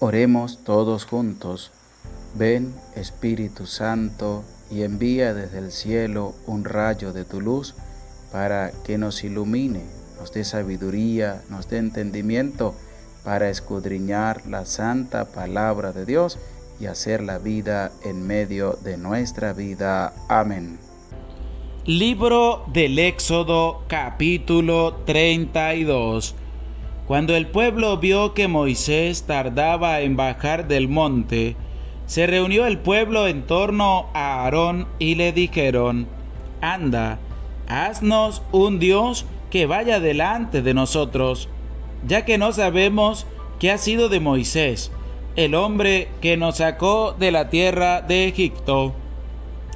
Oremos todos juntos. Ven, Espíritu Santo, y envía desde el cielo un rayo de tu luz para que nos ilumine, nos dé sabiduría, nos dé entendimiento para escudriñar la santa palabra de Dios y hacer la vida en medio de nuestra vida. Amén. Libro del Éxodo, capítulo 32. Cuando el pueblo vio que Moisés tardaba en bajar del monte, se reunió el pueblo en torno a Aarón y le dijeron: Anda, haznos un Dios que vaya delante de nosotros, ya que no sabemos qué ha sido de Moisés, el hombre que nos sacó de la tierra de Egipto.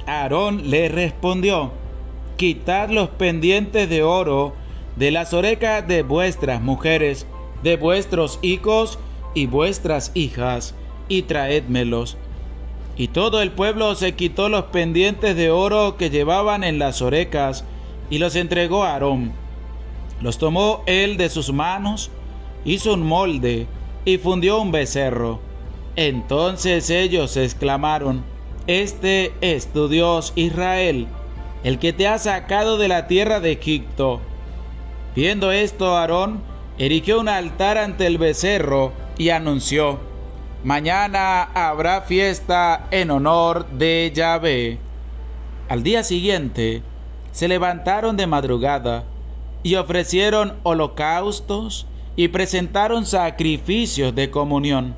Aarón le respondió: Quitad los pendientes de oro de las orejas de vuestras mujeres, de vuestros hijos y vuestras hijas, y traédmelos. Y todo el pueblo se quitó los pendientes de oro que llevaban en las orejas, y los entregó a Aarón. Los tomó él de sus manos, hizo un molde, y fundió un becerro. Entonces ellos exclamaron: Este es tu Dios, Israel, el que te ha sacado de la tierra de Egipto. Viendo esto, Aarón erigió un altar ante el becerro y anunció: Mañana habrá fiesta en honor de Yahvé. Al día siguiente se levantaron de madrugada y ofrecieron holocaustos y presentaron sacrificios de comunión.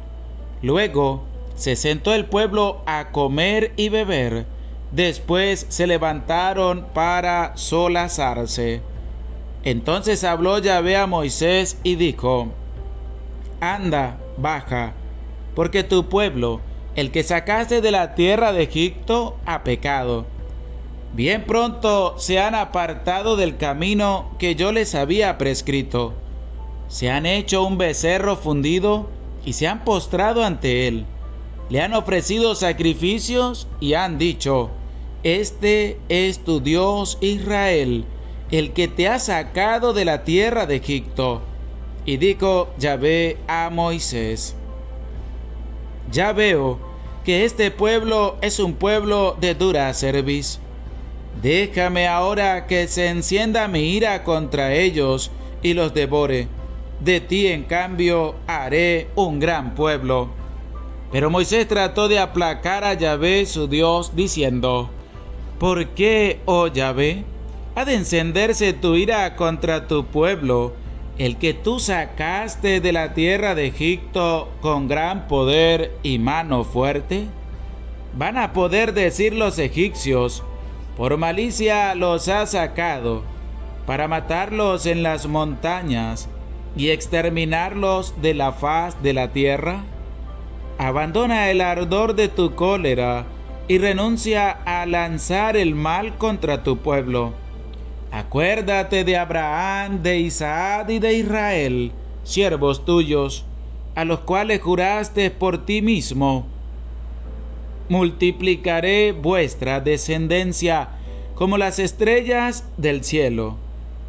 Luego se sentó el pueblo a comer y beber. Después se levantaron para solazarse. Entonces habló Yahvé a Moisés y dijo: Anda, baja, porque tu pueblo, el que sacaste de la tierra de Egipto, ha pecado. Bien pronto se han apartado del camino que yo les había prescrito. Se han hecho un becerro fundido y se han postrado ante él. Le han ofrecido sacrificios y han dicho: Este es tu Dios, Israel, el que te ha sacado de la tierra de Egipto. Y dijo Yahvé a Moisés: Ya veo que este pueblo es un pueblo de dura cerviz. Déjame ahora que se encienda mi ira contra ellos y los devore. De ti, en cambio, haré un gran pueblo. Pero Moisés trató de aplacar a Yahvé su Dios, diciendo: ¿Por qué, oh Yahvé, ha de encenderse tu ira contra tu pueblo, el que tú sacaste de la tierra de Egipto con gran poder y mano fuerte? Van a poder decir los egipcios: por malicia los ha sacado, para matarlos en las montañas y exterminarlos de la faz de la tierra. Abandona el ardor de tu cólera y renuncia a lanzar el mal contra tu pueblo. Acuérdate de Abraham, de Isaac y de Israel, siervos tuyos, a los cuales juraste por ti mismo: multiplicaré vuestra descendencia como las estrellas del cielo.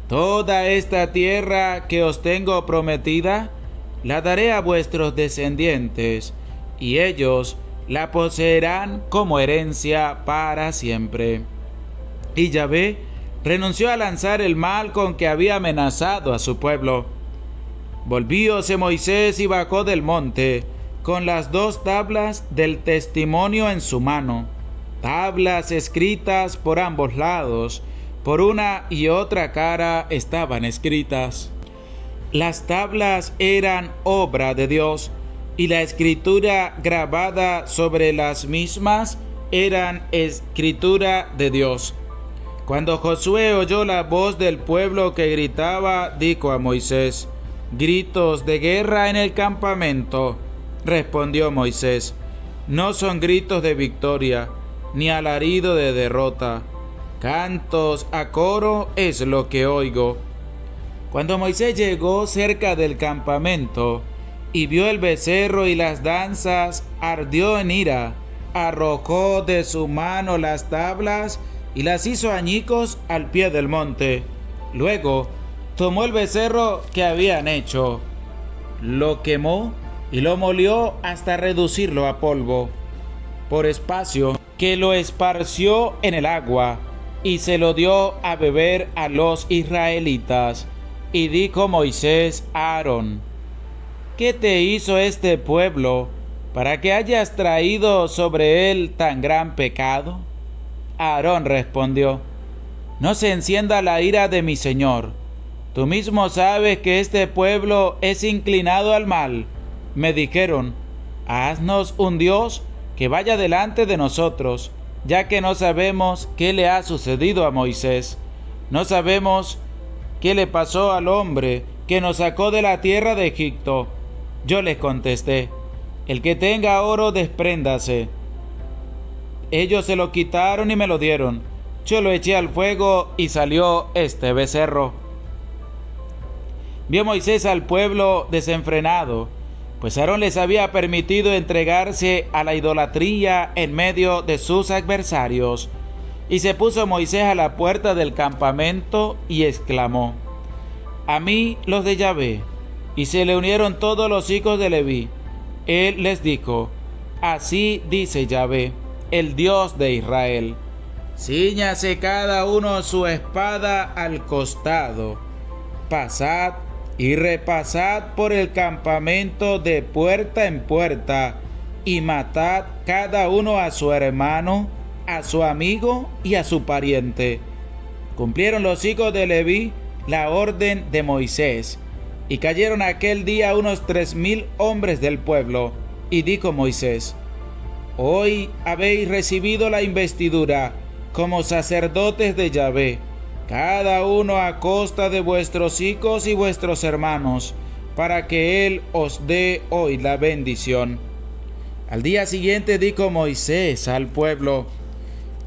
Toda esta tierra que os tengo prometida, la daré a vuestros descendientes, y ellos la poseerán como herencia para siempre. Y Yahvé renunció a lanzar el mal con que había amenazado a su pueblo. Volvíose Moisés y bajó del monte, con las 2 tablas del testimonio en su mano, tablas escritas por ambos lados, por una y otra cara estaban escritas. Las tablas eran obra de Dios, y la escritura grabada sobre las mismas eran escritura de Dios. Cuando Josué oyó la voz del pueblo que gritaba, dijo a Moisés: «¿Gritos de guerra en el campamento?». Respondió Moisés: «No son gritos de victoria, ni alarido de derrota. Cantos a coro es lo que oigo». Cuando Moisés llegó cerca del campamento y vio el becerro y las danzas, ardió en ira, arrojó de su mano las tablas y las hizo añicos al pie del monte. Luego tomó el becerro que habían hecho, lo quemó y lo molió hasta reducirlo a polvo, por espacio que lo esparció en el agua, y se lo dio a beber a los israelitas. Y dijo Moisés a Aarón: ¿qué te hizo este pueblo para que hayas traído sobre él tan gran pecado? Aarón respondió: no se encienda la ira de mi señor. Tú mismo sabes que este pueblo es inclinado al mal. Me dijeron: haznos un Dios que vaya delante de nosotros, ya que no sabemos qué le ha sucedido a Moisés. No sabemos qué le pasó al hombre que nos sacó de la tierra de Egipto. Yo les contesté: el que tenga oro, despréndase. Ellos se lo quitaron y me lo dieron. Yo lo eché al fuego y salió este becerro. Vio Moisés al pueblo desenfrenado, pues Aarón les había permitido entregarse a la idolatría en medio de sus adversarios. Y se puso Moisés a la puerta del campamento y exclamó: a mí los de Yahvé. Y se le unieron todos los hijos de Leví. Él les dijo: así dice Yahvé, el Dios de Israel: cíñase cada uno su espada al costado, pasad y repasad por el campamento de puerta en puerta, y matad cada uno a su hermano, a su amigo y a su pariente. Cumplieron los hijos de Leví la orden de Moisés, y cayeron aquel día unos 3,000 hombres del pueblo. Y dijo Moisés: hoy habéis recibido la investidura como sacerdotes de Yahvé, cada uno a costa de vuestros hijos y vuestros hermanos, para que él os dé hoy la bendición. Al día siguiente dijo Moisés al pueblo: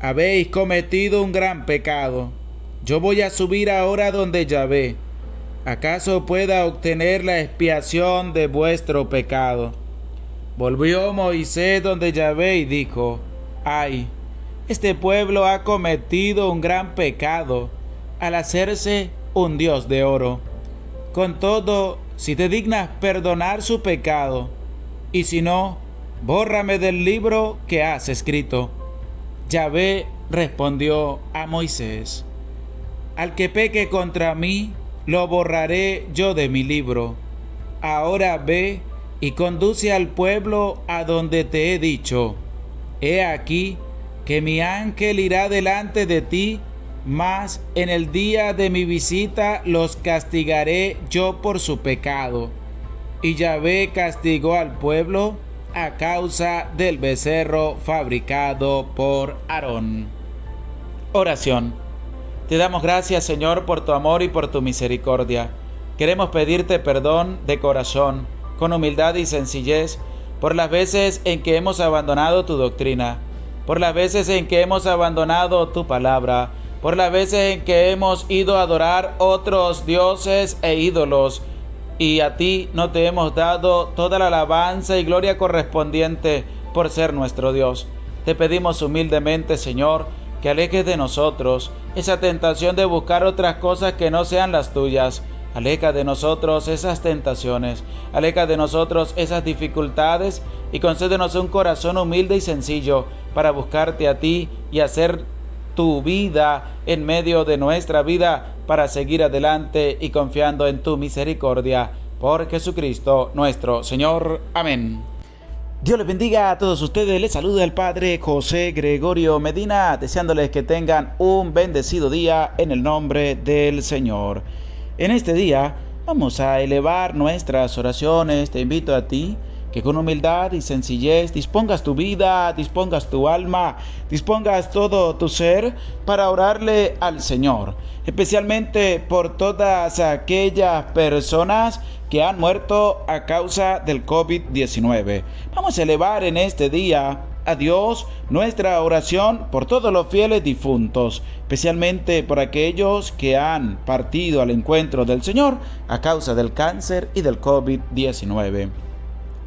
habéis cometido un gran pecado. Yo voy a subir ahora donde Yahvé, acaso pueda obtener la expiación de vuestro pecado. Volvió Moisés donde Yahvé y dijo: ay, este pueblo ha cometido un gran pecado al hacerse un Dios de oro. Con todo, si te dignas perdonar su pecado, y si no, bórrame del libro que has escrito. Yahvé respondió a Moisés: al que peque contra mí, lo borraré yo de mi libro. Ahora ve y conduce al pueblo a donde te he dicho. He aquí que mi ángel irá delante de ti, mas en el día de mi visita los castigaré yo por su pecado. Y Yahvé castigó al pueblo a causa del becerro fabricado por Aarón. Oración. Te damos gracias, Señor, por tu amor y por tu misericordia. Queremos pedirte perdón de corazón, con humildad y sencillez, por las veces en que hemos abandonado tu doctrina, por las veces en que hemos abandonado tu palabra, por las veces en que hemos ido a adorar otros dioses e ídolos, y a ti no te hemos dado toda la alabanza y gloria correspondiente por ser nuestro Dios. Te pedimos humildemente, Señor, que alejes de nosotros esa tentación de buscar otras cosas que no sean las tuyas. Aleja de nosotros esas tentaciones, aleja de nosotros esas dificultades y concédenos un corazón humilde y sencillo para buscarte a ti y hacer tu vida en medio de nuestra vida para seguir adelante y confiando en tu misericordia. Por Jesucristo nuestro Señor. Amén. Dios les bendiga a todos ustedes. Les saluda el Padre José Gregorio Medina, deseándoles que tengan un bendecido día en el nombre del Señor. En este día vamos a elevar nuestras oraciones. Te invito a ti que con humildad y sencillez dispongas tu vida, dispongas tu alma, dispongas todo tu ser para orarle al Señor, especialmente por todas aquellas personas que han muerto a causa del COVID-19. Vamos a elevar en este día a Dios nuestra oración por todos los fieles difuntos, especialmente por aquellos que han partido al encuentro del Señor a causa del cáncer y del COVID-19.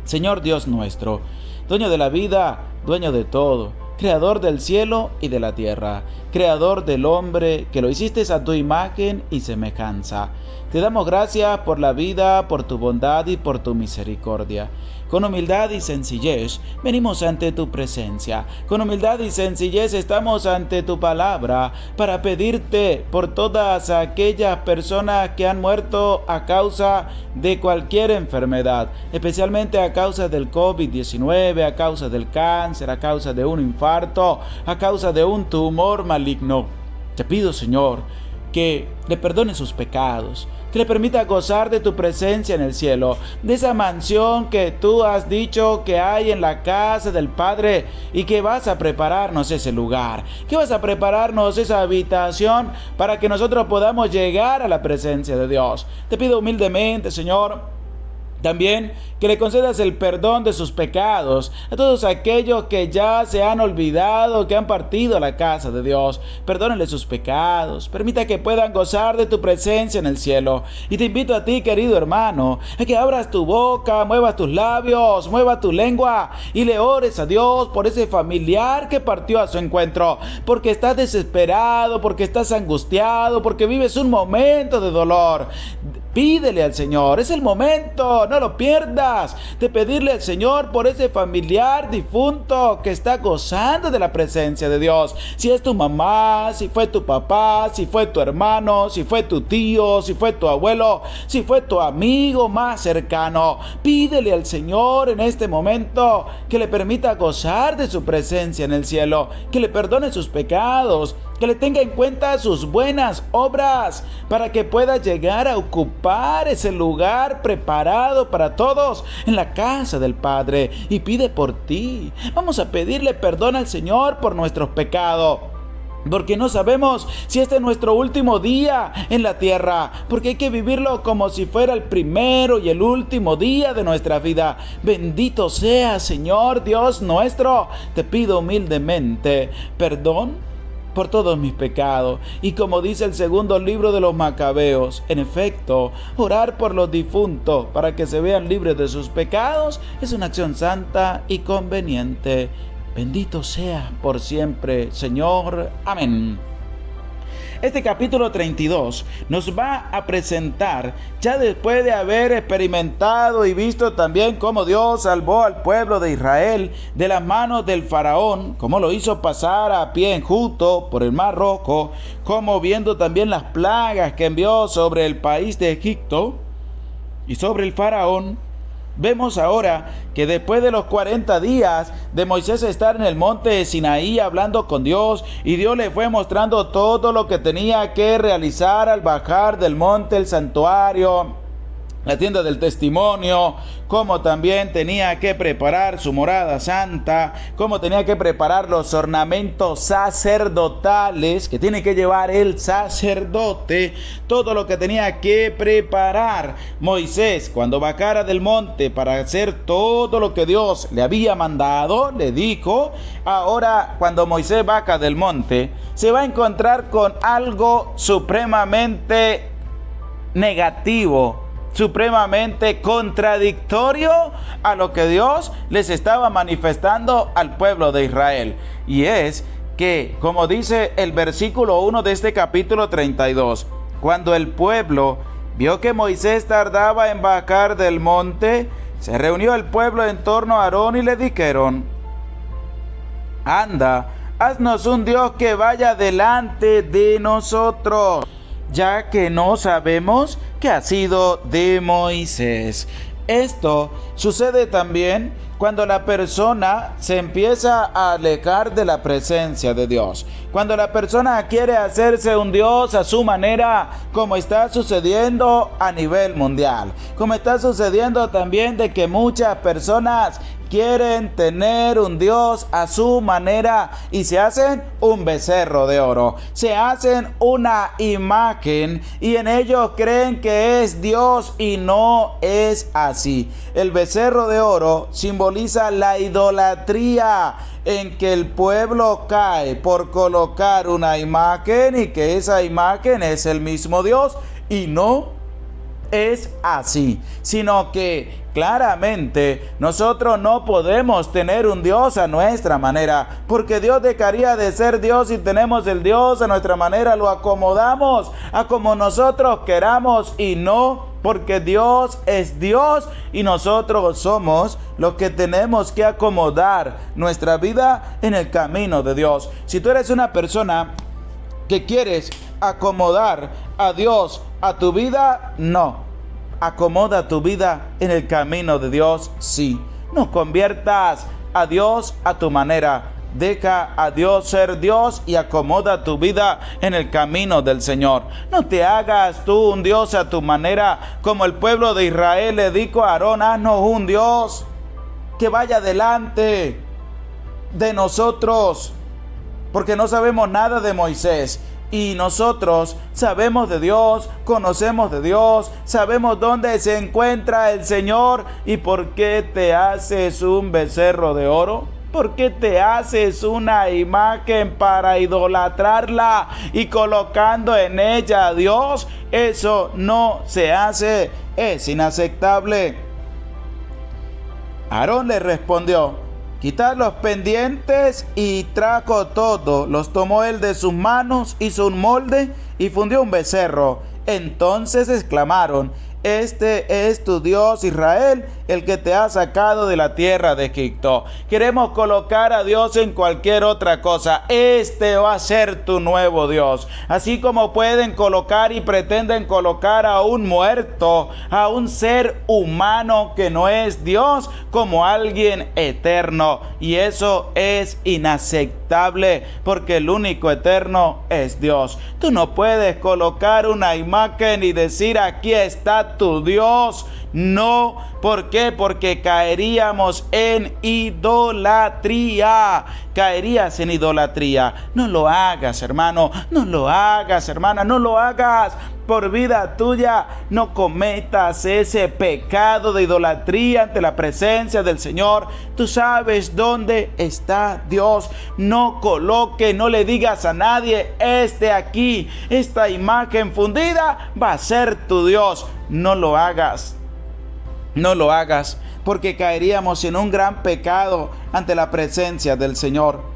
Señor Dios nuestro, dueño de la vida, dueño de todo, creador del cielo y de la tierra, creador del hombre, que lo hiciste a tu imagen y semejanza. Te damos gracias por la vida, por tu bondad y por tu misericordia. Con humildad y sencillez venimos ante tu presencia. Con humildad y sencillez estamos ante tu palabra para pedirte por todas aquellas personas que han muerto a causa de cualquier enfermedad, especialmente a causa del COVID-19, a causa del cáncer, a causa de un infarto, a causa de un tumor maligno. Te pido, Señor, que le perdone sus pecados, que le permita gozar de tu presencia en el cielo, de esa mansión que tú has dicho que hay en la casa del Padre y que vas a prepararnos ese lugar, que vas a prepararnos esa habitación para que nosotros podamos llegar a la presencia de Dios. Te pido humildemente, Señor, también que le concedas el perdón de sus pecados a todos aquellos que ya se han olvidado, que han partido a la casa de Dios. Perdónale sus pecados, permita que puedan gozar de tu presencia en el cielo. Y te invito a ti, querido hermano, a que abras tu boca, muevas tus labios, mueva tu lengua y le ores a Dios por ese familiar que partió a su encuentro, porque estás desesperado, porque estás angustiado, porque vives un momento de dolor. Pídele al Señor, es el momento, no lo pierdas, de pedirle al Señor por ese familiar difunto que está gozando de la presencia de Dios. Si es tu mamá, si fue tu papá, si fue tu hermano, si fue tu tío, si fue tu abuelo, si fue tu amigo más cercano, pídele al Señor en este momento que le permita gozar de su presencia en el cielo, que le perdone sus pecados, que le tenga en cuenta sus buenas obras para que pueda llegar a ocupar ese lugar preparado para todos en la casa del Padre. Y pide por ti. Vamos a pedirle perdón al Señor por nuestros pecados, porque no sabemos si este es nuestro último día en la tierra, porque hay que vivirlo como si fuera el primero y el último día de nuestra vida. Bendito sea, Señor Dios nuestro. Te pido humildemente perdón por todos mis pecados. Y como dice el segundo libro de los Macabeos, en efecto, orar por los difuntos para que se vean libres de sus pecados es una acción santa y conveniente. Bendito sea por siempre, Señor. Amén. Este capítulo 32 nos va a presentar, ya después de haber experimentado y visto también cómo Dios salvó al pueblo de Israel de las manos del faraón, cómo lo hizo pasar a pie enjuto por el Mar Rojo, cómo viendo también las plagas que envió sobre el país de Egipto y sobre el faraón. Vemos ahora que después de los 40 días de Moisés estar en el monte de Sinaí hablando con Dios, y Dios le fue mostrando todo lo que tenía que realizar al bajar del monte, el santuario, la tienda del testimonio, cómo también tenía que preparar su morada santa, cómo tenía que preparar los ornamentos sacerdotales que tiene que llevar el sacerdote, todo lo que tenía que preparar Moisés cuando bajara del monte para hacer todo lo que Dios le había mandado. Le dijo, ahora cuando Moisés baja del monte, se va a encontrar con algo supremamente negativo, supremamente contradictorio a lo que Dios les estaba manifestando al pueblo de Israel. Y es que, como dice el versículo 1 de este capítulo 32, cuando el pueblo vio que Moisés tardaba en bajar del monte, se reunió el pueblo en torno a Aarón y le dijeron: anda, haznos un Dios que vaya delante de nosotros, ya que no sabemos qué ha sido de Moisés. Esto sucede también cuando la persona se empieza a alejar de la presencia de Dios. Cuando la persona quiere hacerse un Dios a su manera, como está sucediendo a nivel mundial. Como está sucediendo también de que muchas personas quieren tener un Dios a su manera y se hacen un becerro de oro, se hacen una imagen y en ellos creen que es Dios, y no es así. El becerro de oro simboliza la idolatría en que el pueblo cae por colocar una imagen y que esa imagen es el mismo Dios y no es así, sino que claramente nosotros no podemos tener un Dios a nuestra manera, porque Dios dejaría de ser Dios si tenemos el Dios a nuestra manera, lo acomodamos a como nosotros queramos y no, porque Dios es Dios y nosotros somos los que tenemos que acomodar nuestra vida en el camino de Dios. Si tú eres una persona que quieres acomodar a Dios a tu vida, no. Acomoda tu vida en el camino de Dios, sí. No conviertas a Dios a tu manera. Deja a Dios ser Dios y acomoda tu vida en el camino del Señor. No te hagas tú un Dios a tu manera, como el pueblo de Israel le dijo a Aarón: haznos un Dios que vaya delante de nosotros, porque no sabemos nada de Moisés. Y nosotros sabemos de Dios, conocemos de Dios, sabemos dónde se encuentra el Señor. ¿Y por qué te haces un becerro de oro? ¿Por qué te haces una imagen para idolatrarla y colocando en ella a Dios? Eso no se hace, es inaceptable. Aarón le respondió: quitad los pendientes, y trajo todo. Los tomó él de sus manos, hizo un molde y fundió un becerro. Entonces exclamaron: este es tu Dios Israel, el que te ha sacado de la tierra de Egipto. Queremos colocar a Dios en cualquier otra cosa. Este va a ser tu nuevo Dios. Así como pueden colocar y pretenden colocar a un muerto, a un ser humano que no es Dios, como alguien eterno. Y eso es inaceptable, porque el único eterno es Dios. Tú no puedes colocar una imagen y decir: aquí está tu Dios. No, ¿por qué? Porque caeríamos en idolatría. Caerías en idolatría. No lo hagas, hermano. No lo hagas, hermana. No lo hagas. Por vida tuya, no cometas ese pecado de idolatría ante la presencia del Señor. Tú sabes dónde está Dios. No coloque, no le digas a nadie: aquí, esta imagen fundida va a ser tu Dios. No lo hagas. No lo hagas, porque caeríamos en un gran pecado ante la presencia del Señor.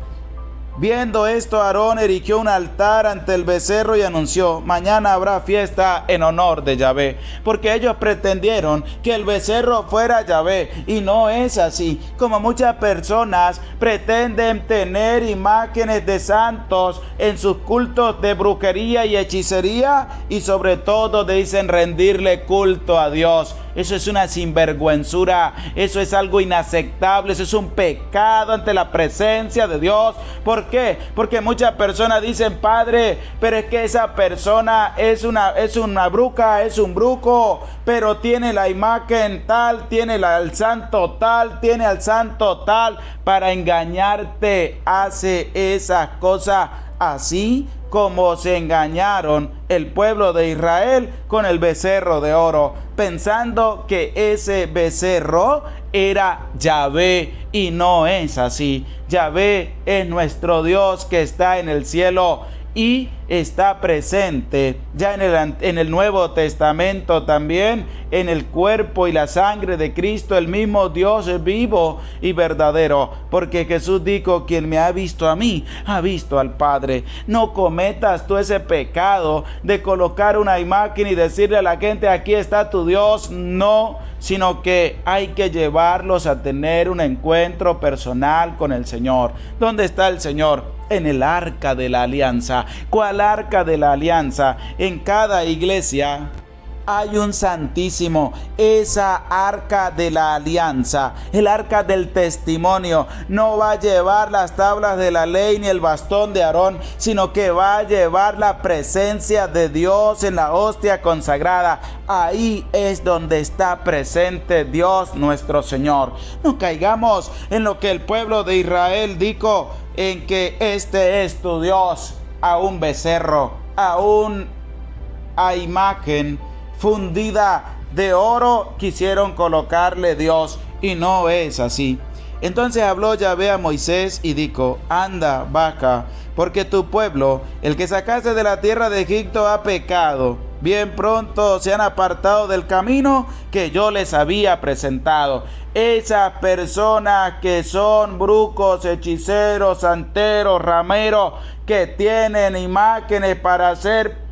Viendo esto, Aarón erigió un altar ante el becerro y anunció: mañana habrá fiesta en honor de Yahvé, porque ellos pretendieron que el becerro fuera Yahvé, y no es así. Como muchas personas pretenden tener imágenes de santos en sus cultos de brujería y hechicería, y sobre todo dicen rendirle culto a Dios. Eso es una sinvergüenzura, eso es algo inaceptable, eso es un pecado ante la presencia de Dios. ¿Por qué? Porque muchas personas dicen: padre, pero es que esa persona es una bruja, es un brujo, pero tiene la imagen tal, tiene al santo tal, tiene al santo tal, para engañarte. Hace esas cosas así como se engañaron el pueblo de Israel con el becerro de oro, pensando que ese becerro era Yahvé, y no es así. Yahvé es nuestro Dios que está en el cielo y está presente ya en el Nuevo Testamento también, en el cuerpo y la sangre de Cristo, el mismo Dios vivo y verdadero, porque Jesús dijo: quien me ha visto a mí, ha visto al Padre. No cometas tú ese pecado de colocar una imagen y decirle a la gente: aquí está tu Dios. No, sino que hay que llevarlos a tener un encuentro personal con el Señor. ¿Dónde está el Señor? En el arca de la alianza. ¿Cuál arca de la alianza? En cada iglesia hay un santísimo, esa arca de la alianza, el arca del testimonio. No va a llevar las tablas de la ley ni el bastón de Aarón, sino que va a llevar la presencia de Dios en la hostia consagrada. Ahí es donde está presente Dios nuestro Señor. No caigamos en lo que el pueblo de Israel dijo, en que este es tu Dios, a un becerro, a imagen fundida de oro quisieron colocarle Dios, y no es así. Entonces habló Yahvé a Moisés y dijo: anda, baja, porque tu pueblo, el que sacaste de la tierra de Egipto, ha pecado. bien pronto se han apartado del camino que yo les había presentado. Esas personas que son brucos, hechiceros, santeros, rameros, que tienen imágenes para hacer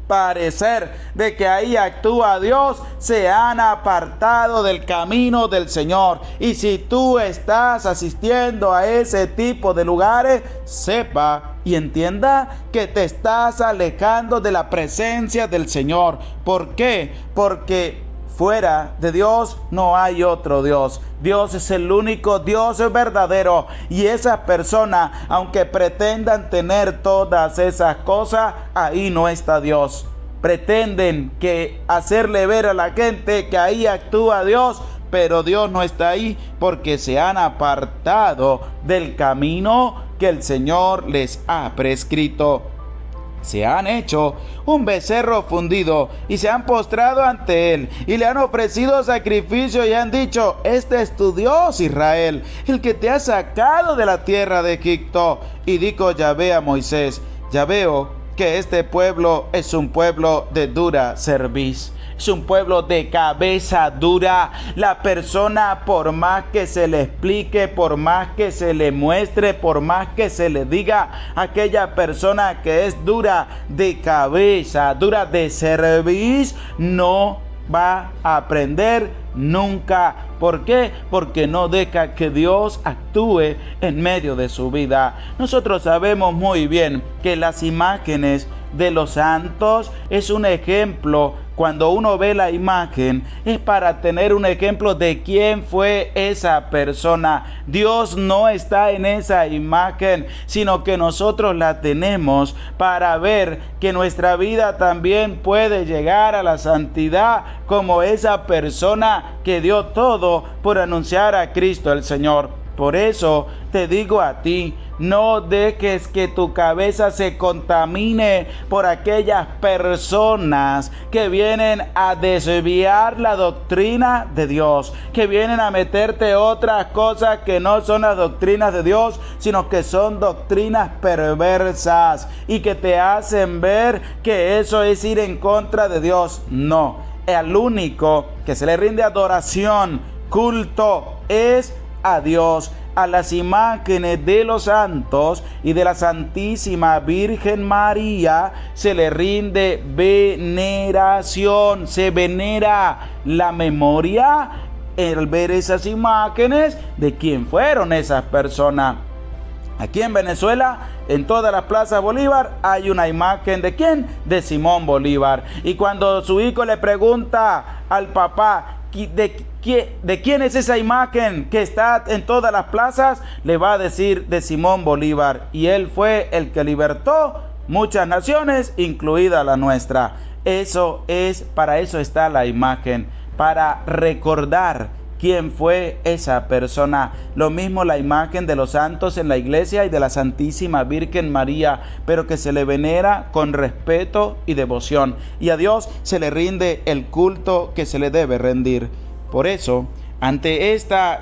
parecer de que ahí actúa Dios, se han apartado del camino del Señor. Y si tú estás asistiendo a ese tipo de lugares, sepa y entienda que te estás alejando de la presencia del Señor. ¿Por qué? Porque fuera de Dios no hay otro Dios. Dios es el único Dios verdadero. Y esas personas, aunque pretendan tener todas esas cosas, ahí no está Dios. Pretenden que hacerle ver a la gente que ahí actúa Dios, pero Dios no está ahí porque se han apartado del camino que el Señor les ha prescrito. Se han hecho un becerro fundido y se han postrado ante él y le han ofrecido sacrificio y han dicho: este es tu Dios, Israel, el que te ha sacado de la tierra de Egipto. Y dijo Yahvé a Moisés: ya veo que este pueblo es un pueblo de dura cerviz. Es un pueblo de cabeza dura. La persona, por más que se le explique, por más que se le muestre, por más que se le diga, aquella persona que es dura de cabeza, dura de cerviz, no va a aprender nunca. ¿Por qué? Porque no deja que Dios actúe en medio de su vida. Nosotros sabemos muy bien que las imágenes de los santos es un ejemplo. Cuando uno ve la imagen es para tener un ejemplo de quién fue esa persona. Dios no está en esa imagen, sino que nosotros la tenemos para ver que nuestra vida también puede llegar a la santidad como esa persona que dio todo por anunciar a Cristo el Señor. Por eso te digo a ti, no dejes que tu cabeza se contamine por aquellas personas que vienen a desviar la doctrina de Dios, que vienen a meterte otras cosas que no son las doctrinas de Dios, sino que son doctrinas perversas y que te hacen ver que eso es ir en contra de Dios. No, el único que se le rinde adoración, culto, es a Dios. A las imágenes de los santos y de la Santísima Virgen María se le rinde veneración, se venera la memoria al ver esas imágenes de quién fueron esas personas. Aquí en Venezuela, en todas las plazas Bolívar, hay una imagen ¿de quién? De Simón Bolívar. Y cuando su hijo le pregunta al papá ¿de quién es esa imagen que está en todas las plazas?, le va a decir de Simón Bolívar. Y él fue el que libertó muchas naciones, incluida la nuestra. Para eso está la imagen, para recordar quién fue esa persona. Lo mismo la imagen de los santos en la iglesia y de la Santísima Virgen María, pero que se le venera con respeto y devoción. Y a Dios se le rinde el culto que se le debe rendir. Por eso, ante esta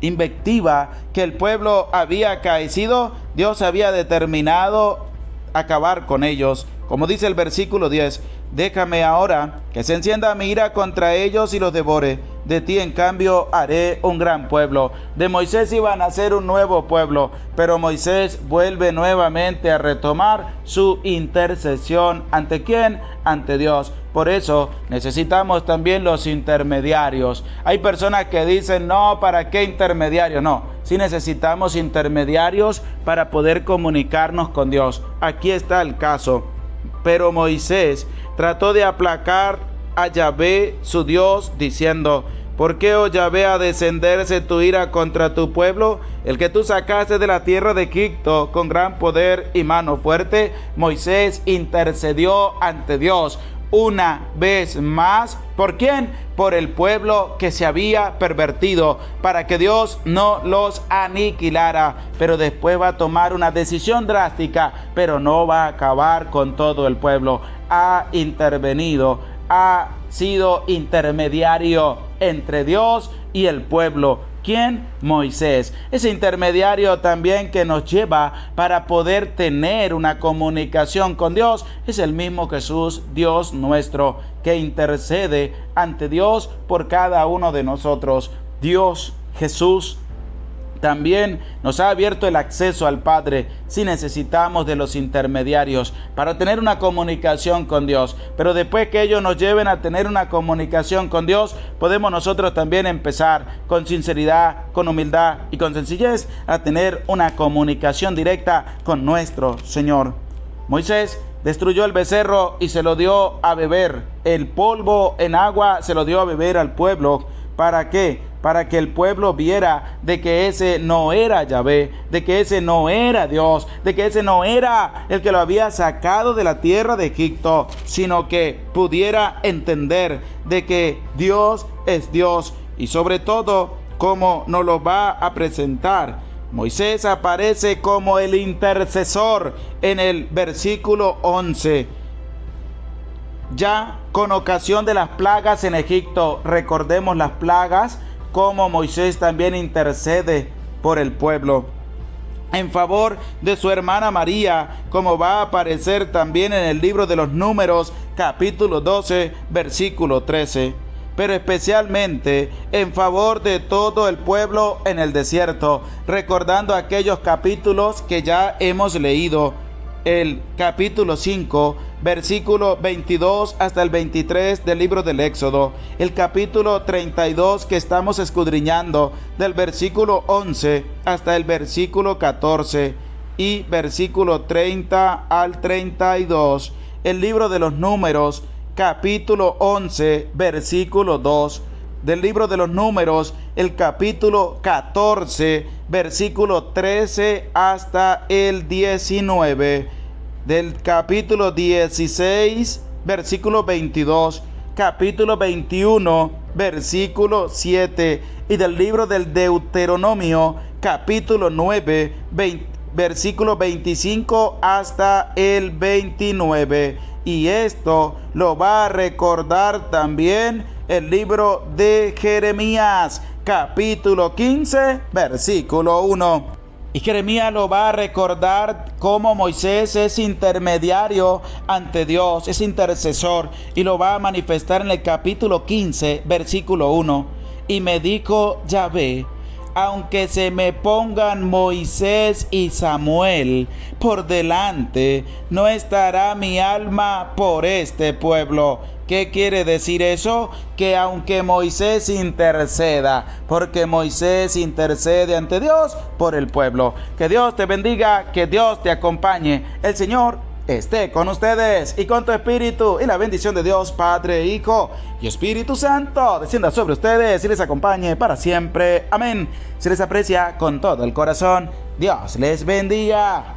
invectiva que el pueblo había acaecido, Dios había determinado acabar con ellos. Como dice el versículo 10, déjame ahora que se encienda mi ira contra ellos y los devore. De ti, en cambio, haré un gran pueblo. De Moisés iban a ser un nuevo pueblo, pero Moisés vuelve nuevamente a retomar su intercesión. ¿Ante quién? Ante Dios. Por eso necesitamos también los intermediarios. Hay personas que dicen, no, ¿para qué intermediarios? No, sí necesitamos intermediarios para poder comunicarnos con Dios. Aquí está el caso. Pero Moisés trató de aplacar a Yahvé su Dios, diciendo: ¿por qué, oh Yahvé, ha descenderse tu ira contra tu pueblo, el que tú sacaste de la tierra de Egipto con gran poder y mano fuerte? Moisés intercedió ante Dios una vez más. ¿Por quién? Por el pueblo que se había pervertido, para que Dios no los aniquilara. Pero después va a tomar una decisión drástica, pero no va a acabar con todo el pueblo. Ha intervenido, ha sido intermediario entre Dios y el pueblo. ¿Quién? Moisés. Ese intermediario también que nos lleva para poder tener una comunicación con Dios es el mismo Jesús, Dios nuestro, que intercede ante Dios por cada uno de nosotros. Dios, Jesús, también nos ha abierto el acceso al Padre si necesitamos de los intermediarios para tener una comunicación con Dios. Pero después que ellos nos lleven a tener una comunicación con Dios, podemos nosotros también empezar con sinceridad, con humildad y con sencillez a tener una comunicación directa con nuestro Señor. Moisés destruyó el becerro y se lo dio a beber. El polvo en agua se lo dio a beber al pueblo. ¿Para qué? Para que el pueblo viera de que ese no era Yahvé, de que ese no era Dios, de que ese no era el que lo había sacado de la tierra de Egipto, sino que pudiera entender de que Dios es Dios y sobre todo cómo nos lo va a presentar. Moisés aparece como el intercesor en el versículo 11. Ya con ocasión de las plagas en Egipto, recordemos las plagas, como Moisés también intercede por el pueblo en favor de su hermana María, como va a aparecer también en el libro de los Números, capítulo 12, versículo 13. Pero especialmente en favor de todo el pueblo en el desierto, recordando aquellos capítulos que ya hemos leído. El capítulo 5, versículo 22 hasta el 23 del libro del Éxodo, el capítulo 32 que estamos escudriñando del versículo 11 hasta el versículo 14 y versículo 30 al 32, el libro de los Números, capítulo 11, versículo 2, del libro de los Números, el capítulo 14, versículo 13 hasta el 19, del capítulo 16, versículo 22, capítulo 21, versículo 7, y del libro del Deuteronomio, capítulo 9, versículo 25 hasta el 29. Y esto lo va a recordar también el libro de Jeremías, capítulo 15, versículo 1. Y Jeremías lo va a recordar como Moisés es intermediario ante Dios, es intercesor, y lo va a manifestar en el capítulo 15, versículo 1. Y me dijo Yahvé: aunque se me pongan Moisés y Samuel por delante, no estará mi alma por este pueblo. ¿Qué quiere decir eso? Que aunque Moisés interceda, porque Moisés intercede ante Dios por el pueblo. Que Dios te bendiga, que Dios te acompañe. El Señor esté con ustedes y con tu espíritu, y la bendición de Dios Padre, Hijo y Espíritu Santo descienda sobre ustedes y les acompañe para siempre. Amén. Se les aprecia con todo el corazón. Dios les bendiga.